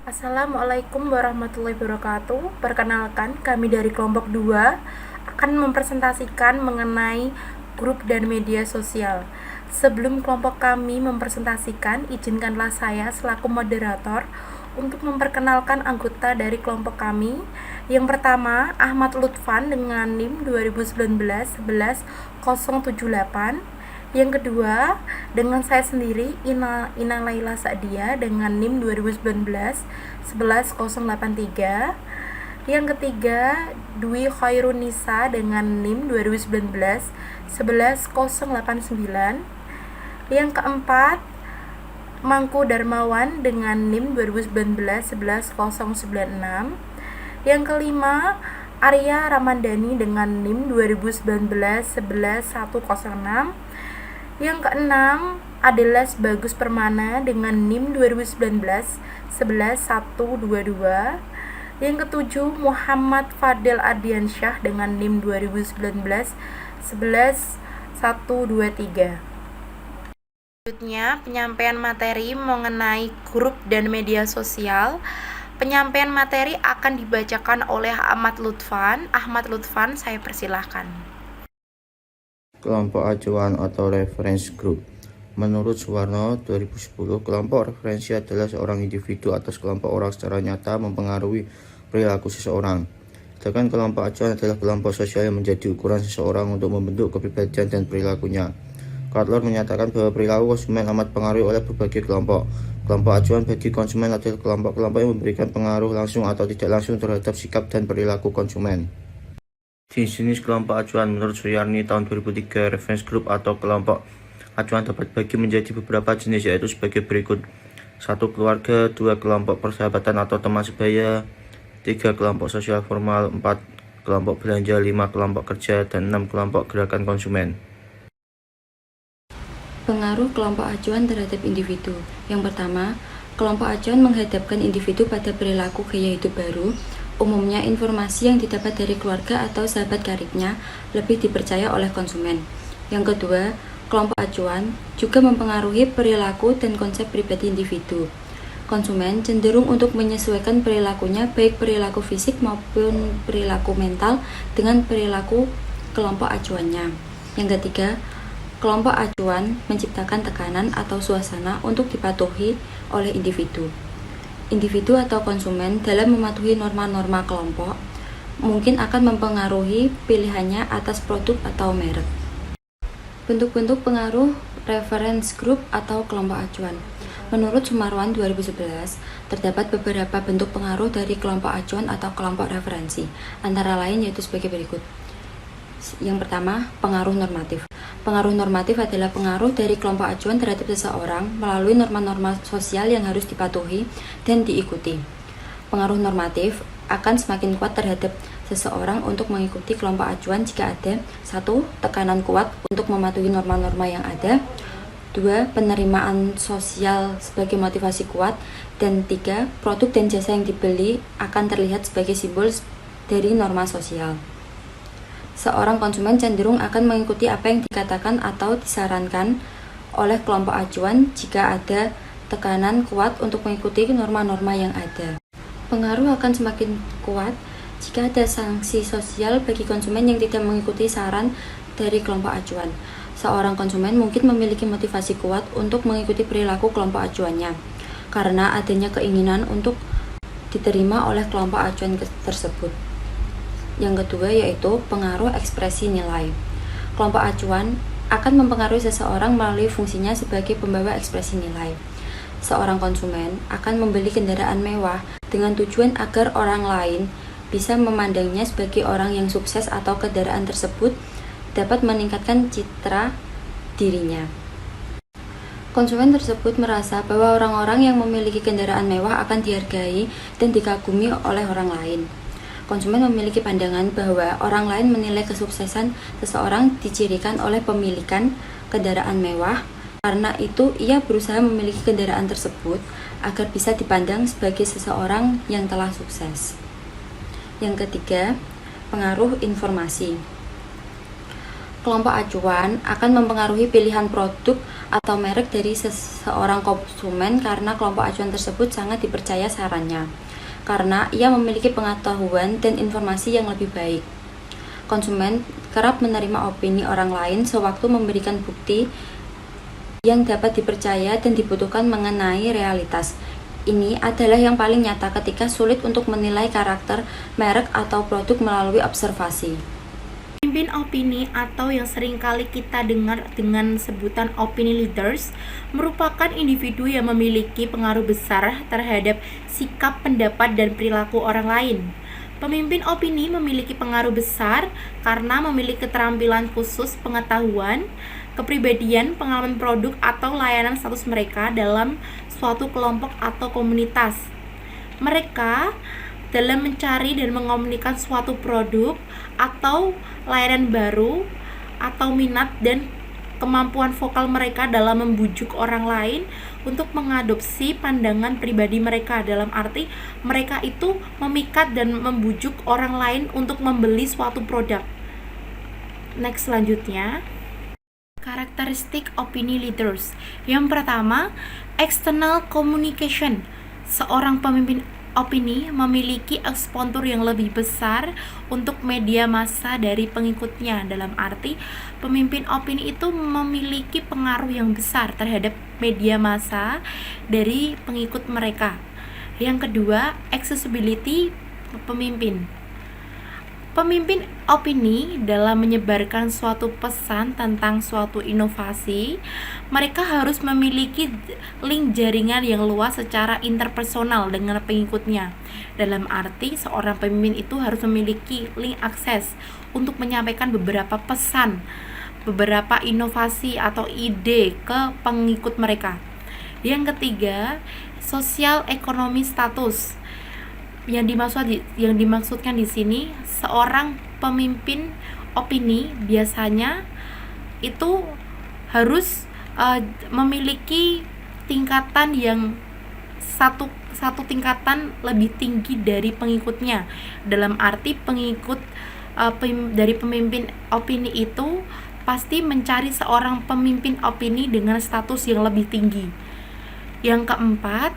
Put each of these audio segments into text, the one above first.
Assalamualaikum warahmatullahi wabarakatuh. Perkenalkan, kami dari kelompok 2 akan mempresentasikan mengenai grup dan media sosial. Sebelum kelompok kami mempresentasikan, izinkanlah saya selaku moderator untuk memperkenalkan anggota dari kelompok kami. Yang pertama, Ahmad Lutfan dengan NIM 2019-11078. Yang kedua, dengan saya sendiri Ina Laila Sa'dia dengan NIM 2019-11083. Yang ketiga, Dwi Khairunisa dengan NIM 2019-11089. Yang keempat, Mangku Darmawan dengan NIM 2019-11096. Yang kelima, Arya Ramandani dengan NIM 2019-11106. Yang keenam, Adelas Bagus Permana dengan NIM 2019-11122. Yang ketujuh, Muhammad Fadil Ardiansyah dengan NIM 2019-11123. Selanjutnya, penyampaian materi mengenai grup dan media sosial. Penyampaian materi akan dibacakan oleh Ahmad Lutfan. Ahmad Lutfan, saya persilahkan. Kelompok acuan atau reference group. Menurut Suwarno 2010, kelompok referensi adalah seorang individu atau sekelompok orang secara nyata mempengaruhi perilaku seseorang. Sedangkan kelompok acuan adalah kelompok sosial yang menjadi ukuran seseorang untuk membentuk kepribadian dan perilakunya. Cutler menyatakan bahwa perilaku konsumen amat pengaruhi oleh berbagai kelompok. Kelompok acuan bagi konsumen adalah kelompok-kelompok yang memberikan pengaruh langsung atau tidak langsung terhadap sikap dan perilaku konsumen. Jenis kelompok acuan menurut Suyarni tahun 2003, reference group atau kelompok acuan dapat dibagi menjadi beberapa jenis, yaitu sebagai berikut: 1. Keluarga, 2. Kelompok persahabatan atau teman sebaya, 3. Kelompok sosial formal, 4. Kelompok belanja, 5. Kelompok kerja, dan 6. Kelompok gerakan konsumen. Pengaruh kelompok acuan terhadap individu. Yang pertama, kelompok acuan menghadapkan individu pada perilaku gaya hidup baru. Umumnya, informasi yang didapat dari keluarga atau sahabat karibnya lebih dipercaya oleh konsumen. Yang kedua, kelompok acuan juga mempengaruhi perilaku dan konsep pribadi individu. Konsumen cenderung untuk menyesuaikan perilakunya, baik perilaku fisik maupun perilaku mental, dengan perilaku kelompok acuannya. Yang ketiga, kelompok acuan menciptakan tekanan atau suasana untuk dipatuhi oleh individu. Individu atau konsumen dalam mematuhi norma-norma kelompok mungkin akan mempengaruhi pilihannya atas produk atau merek. Bentuk-bentuk pengaruh reference group atau kelompok acuan. Menurut Sumarwan 2011, terdapat beberapa bentuk pengaruh dari kelompok acuan atau kelompok referensi, antara lain yaitu sebagai berikut. Yang pertama, pengaruh normatif. Pengaruh normatif adalah pengaruh dari kelompok acuan terhadap seseorang melalui norma-norma sosial yang harus dipatuhi dan diikuti. Pengaruh normatif akan semakin kuat terhadap seseorang untuk mengikuti kelompok acuan jika ada 1. Tekanan kuat untuk mematuhi norma-norma yang ada, 2. Penerimaan sosial sebagai motivasi kuat, dan 3. Produk dan jasa yang dibeli akan terlihat sebagai simbol dari norma sosial. Seorang konsumen cenderung akan mengikuti apa yang dikatakan atau disarankan oleh kelompok acuan jika ada tekanan kuat untuk mengikuti norma-norma yang ada. Pengaruh akan semakin kuat jika ada sanksi sosial bagi konsumen yang tidak mengikuti saran dari kelompok acuan. Seorang konsumen mungkin memiliki motivasi kuat untuk mengikuti perilaku kelompok acuannya karena adanya keinginan untuk diterima oleh kelompok acuan tersebut. Yang kedua yaitu pengaruh ekspresi nilai. Kelompok acuan akan mempengaruhi seseorang melalui fungsinya sebagai pembawa ekspresi nilai. Seorang konsumen akan membeli kendaraan mewah dengan tujuan agar orang lain bisa memandangnya sebagai orang yang sukses atau kendaraan tersebut dapat meningkatkan citra dirinya. Konsumen tersebut merasa bahwa orang-orang yang memiliki kendaraan mewah akan dihargai dan dikagumi oleh orang lain. Konsumen memiliki pandangan bahwa orang lain menilai kesuksesan seseorang dicirikan oleh pemilikan kendaraan mewah. Karena itu, ia berusaha memiliki kendaraan tersebut agar bisa dipandang sebagai seseorang yang telah sukses. Yang ketiga, pengaruh informasi. Kelompok acuan akan mempengaruhi pilihan produk atau merek dari seseorang konsumen karena kelompok acuan tersebut sangat dipercaya sarannya, karena ia memiliki pengetahuan dan informasi yang lebih baik. Konsumen kerap menerima opini orang lain sewaktu memberikan bukti yang dapat dipercaya dan dibutuhkan mengenai realitas. Ini adalah yang paling nyata ketika sulit untuk menilai karakter, merek, atau produk melalui observasi. Pemimpin opini atau yang seringkali kita dengar dengan sebutan opinion leaders merupakan individu yang memiliki pengaruh besar terhadap sikap, pendapat, dan perilaku orang lain. Pemimpin opini memiliki pengaruh besar karena memiliki keterampilan khusus, pengetahuan, kepribadian, pengalaman produk, atau layanan status mereka dalam suatu kelompok atau komunitas. Mereka dalam mencari dan mengomunikasikan suatu produk atau layanan baru atau minat dan kemampuan vokal mereka dalam membujuk orang lain untuk mengadopsi pandangan pribadi mereka, dalam arti mereka itu memikat dan membujuk orang lain untuk membeli suatu produk. Next, selanjutnya karakteristik opini leaders. Yang pertama, external communication. Seorang pemimpin opini memiliki eksposur yang lebih besar untuk media massa dari pengikutnya, dalam arti pemimpin opini itu memiliki pengaruh yang besar terhadap media massa dari pengikut mereka. Yang kedua, accessibility pemimpin. Pemimpin opini dalam menyebarkan suatu pesan tentang suatu inovasi, mereka harus memiliki link jaringan yang luas secara interpersonal dengan pengikutnya. Dalam arti, seorang pemimpin itu harus memiliki link akses untuk menyampaikan beberapa pesan, beberapa inovasi atau ide ke pengikut mereka. Yang ketiga, sosial ekonomi status. Yang dimaksudkan di sini, seorang pemimpin opini biasanya itu harus memiliki tingkatan yang satu tingkatan lebih tinggi dari pengikutnya. Dalam arti pengikut dari pemimpin opini itu pasti mencari seorang pemimpin opini dengan status yang lebih tinggi. Yang keempat,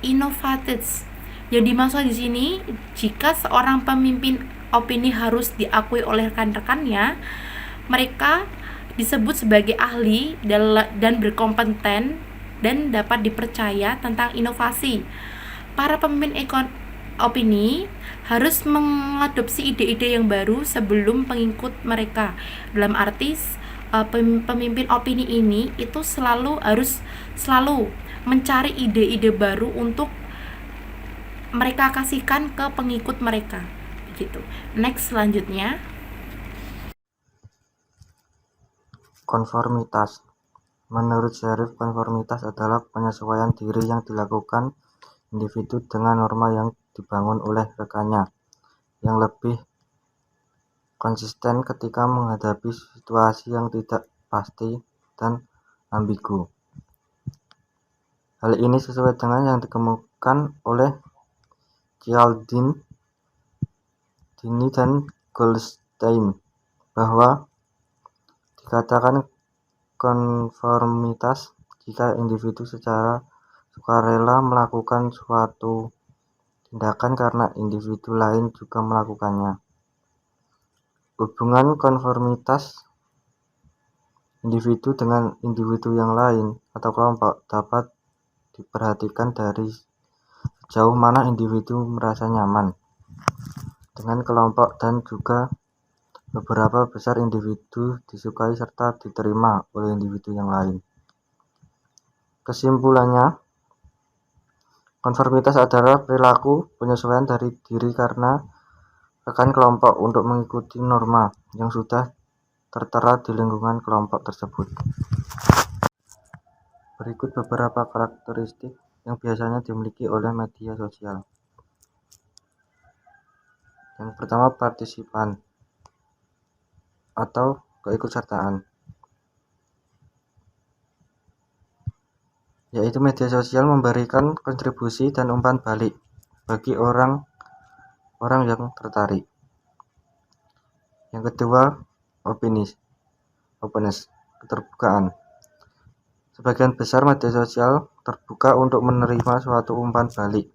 innovative. Yang dimaksud di sini, jika seorang pemimpin opini harus diakui oleh rekan-rekannya, mereka disebut sebagai ahli dan berkompeten dan dapat dipercaya tentang inovasi. Para pemimpin opini harus mengadopsi ide-ide yang baru sebelum pengikut mereka. Dalam arti pemimpin opini ini itu harus selalu mencari ide-ide baru untuk mereka kasihkan ke pengikut mereka, begitu. Next, selanjutnya Konformitas. Menurut Sherif, konformitas adalah penyesuaian diri yang dilakukan individu dengan norma yang dibangun oleh rekannya, yang lebih konsisten ketika menghadapi situasi yang tidak pasti dan ambigu. Hal ini sesuai dengan yang dikemukakan oleh Cialdini dan Goldstein, bahwa dikatakan konformitas jika individu secara sukarela melakukan suatu tindakan karena individu lain juga melakukannya. Hubungan konformitas individu dengan individu yang lain atau kelompok dapat diperhatikan dari sejauh mana individu merasa nyaman dengan kelompok dan juga beberapa besar individu disukai serta diterima oleh individu yang lain. Kesimpulannya, konformitas adalah perilaku penyesuaian dari diri karena rekan kelompok untuk mengikuti norma yang sudah tertera di lingkungan kelompok tersebut. Berikut beberapa karakteristik yang biasanya dimiliki oleh media sosial. Yang pertama, partisipan atau keikutsertaan, yaitu media sosial memberikan kontribusi dan umpan balik bagi orang yang tertarik. Yang kedua, opini. openness, keterbukaan. Sebagian besar media sosial terbuka untuk menerima suatu umpan balik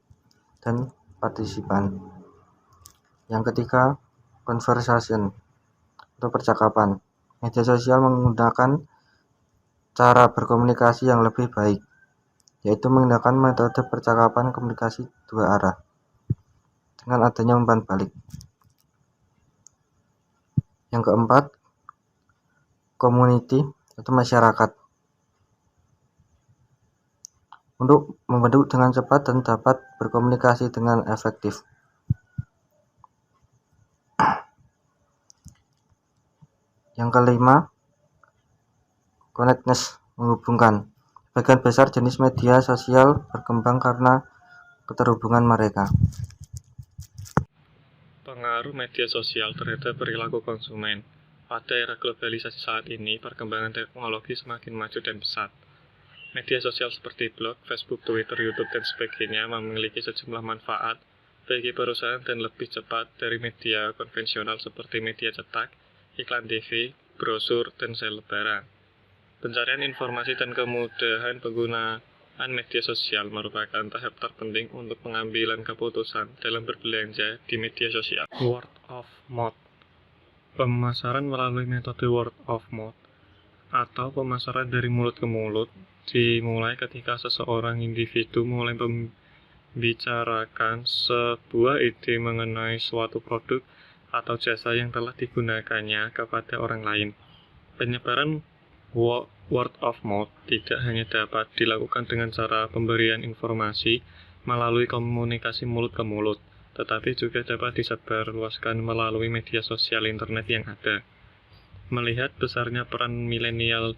dan partisipan. Yang ketiga, conversation atau percakapan. Media sosial menggunakan cara berkomunikasi yang lebih baik, yaitu menggunakan metode percakapan komunikasi dua arah dengan adanya umpan balik. Yang keempat, community atau masyarakat, untuk membentuk dengan cepat dan dapat berkomunikasi dengan efektif. Yang kelima, connectedness, menghubungkan. Sebagian besar jenis media sosial berkembang karena keterhubungan mereka. Pengaruh media sosial terhadap perilaku konsumen. Pada era globalisasi saat ini, perkembangan teknologi semakin maju dan pesat. Media sosial seperti blog, Facebook, Twitter, YouTube, dan sebagainya memiliki sejumlah manfaat bagi perusahaan dan lebih cepat dari media konvensional seperti media cetak, iklan TV, brosur, dan selebaran. Pencarian informasi dan kemudahan penggunaan media sosial merupakan tahap terpenting untuk pengambilan keputusan dalam berbelanja di media sosial. Word of mouth. Pemasaran melalui metode word of mouth atau pemasaran dari mulut ke mulut dimulai ketika seseorang individu mulai membicarakan sebuah ide mengenai suatu produk atau jasa yang telah digunakannya kepada orang lain. Penyebaran word of mouth tidak hanya dapat dilakukan dengan cara pemberian informasi melalui komunikasi mulut ke mulut, tetapi juga dapat disebarluaskan melalui media sosial internet yang ada. Melihat besarnya peran milenial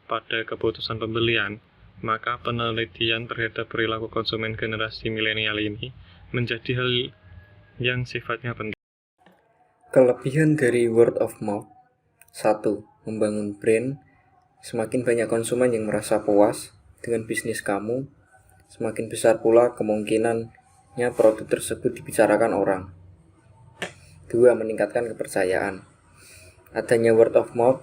pada keputusan pembelian, maka penelitian terhadap perilaku konsumen generasi milenial ini menjadi hal yang sifatnya penting. Kelebihan dari word of mouth: 1. Membangun brand. Semakin banyak konsumen yang merasa puas dengan bisnis kamu, semakin besar pula kemungkinannya produk tersebut dibicarakan orang. 2. Meningkatkan kepercayaan. Adanya word of mouth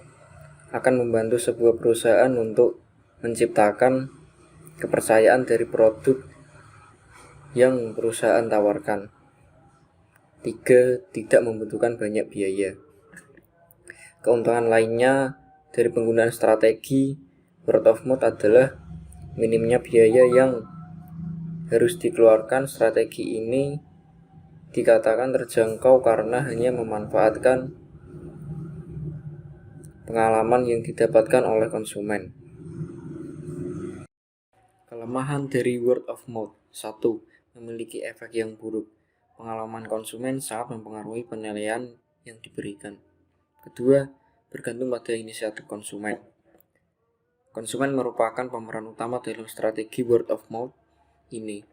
akan membantu sebuah perusahaan untuk menciptakan kepercayaan dari produk yang perusahaan tawarkan. 3. Tidak membutuhkan banyak biaya. Keuntungan lainnya dari penggunaan strategi word of mouth adalah minimnya biaya yang harus dikeluarkan. Strategi ini dikatakan terjangkau karena hanya memanfaatkan pengalaman yang didapatkan oleh konsumen. Kelemahan dari word of mouth: 1. Memiliki efek yang buruk. Pengalaman konsumen sangat mempengaruhi penilaian yang diberikan. Kedua, bergantung pada inisiatif konsumen. Konsumen merupakan pemeran utama dalam strategi word of mouth ini.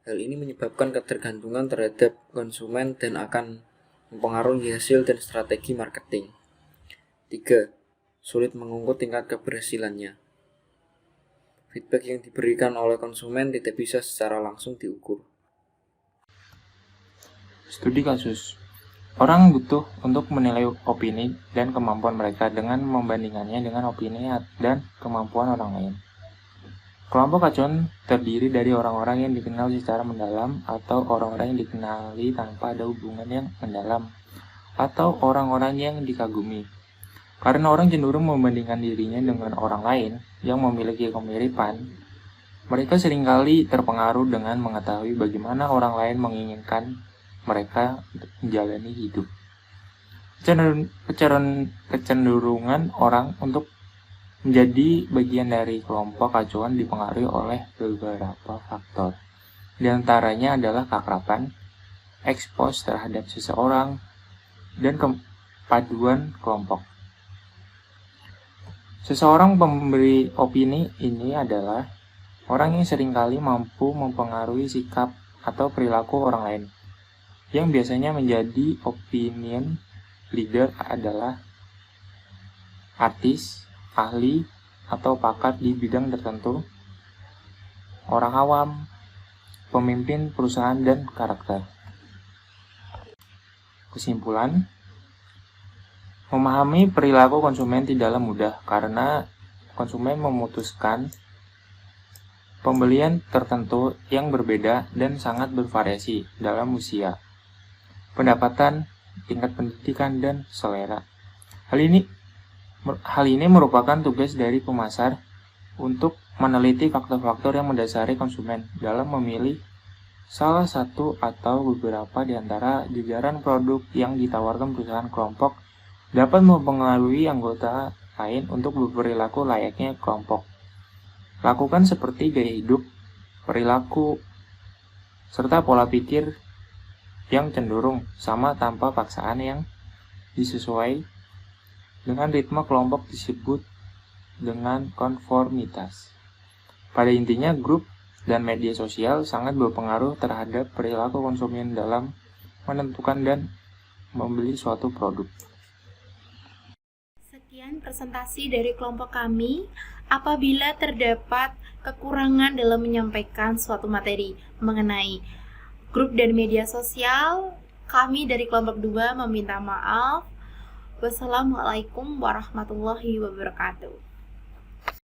Hal ini menyebabkan ketergantungan terhadap konsumen dan akan mempengaruhi hasil dan strategi marketing. 3. Sulit mengukur tingkat keberhasilannya. Feedback yang diberikan oleh konsumen tidak bisa secara langsung diukur. Studi kasus. Orang butuh untuk menilai opini dan kemampuan mereka dengan membandingkannya dengan opini dan kemampuan orang lain. Kelompok acuan terdiri dari orang-orang yang dikenal secara mendalam atau orang-orang yang dikenali tanpa ada hubungan yang mendalam atau orang-orang yang dikagumi. Karena orang cenderung membandingkan dirinya dengan orang lain yang memiliki kemiripan, mereka seringkali terpengaruh dengan mengetahui bagaimana orang lain menginginkan mereka menjalani hidup. Kecenderungan orang untuk menjadi bagian dari kelompok acuan dipengaruhi oleh beberapa faktor. Di antaranya adalah keakraban, ekspos terhadap seseorang, dan kepaduan kelompok. Seseorang pemberi opini ini adalah orang yang seringkali mampu mempengaruhi sikap atau perilaku orang lain. Yang biasanya menjadi opinion leader adalah artis, ahli, atau pakar di bidang tertentu, orang awam, pemimpin perusahaan, dan karakter. Kesimpulan, Memahami perilaku konsumen tidaklah mudah karena konsumen memutuskan pembelian tertentu yang berbeda dan sangat bervariasi dalam usia, pendapatan, tingkat pendidikan, dan selera. Hal ini merupakan tugas dari pemasar untuk meneliti faktor-faktor yang mendasari konsumen dalam memilih salah satu atau beberapa di antara jajaran produk yang ditawarkan perusahaan kelompok dapat mempengaruhi anggota lain untuk berperilaku layaknya kelompok. Lakukan seperti gaya hidup, perilaku, serta pola pikir yang cenderung sama tanpa paksaan yang disesuai dengan ritme kelompok disebut dengan konformitas. Pada intinya, grup dan media sosial sangat berpengaruh terhadap perilaku konsumen dalam menentukan dan membeli suatu produk. Sekian presentasi dari kelompok kami. Apabila terdapat kekurangan dalam menyampaikan suatu materi mengenai grup dan media sosial, kami dari kelompok 2 meminta maaf. Wassalamualaikum warahmatullahi wabarakatuh.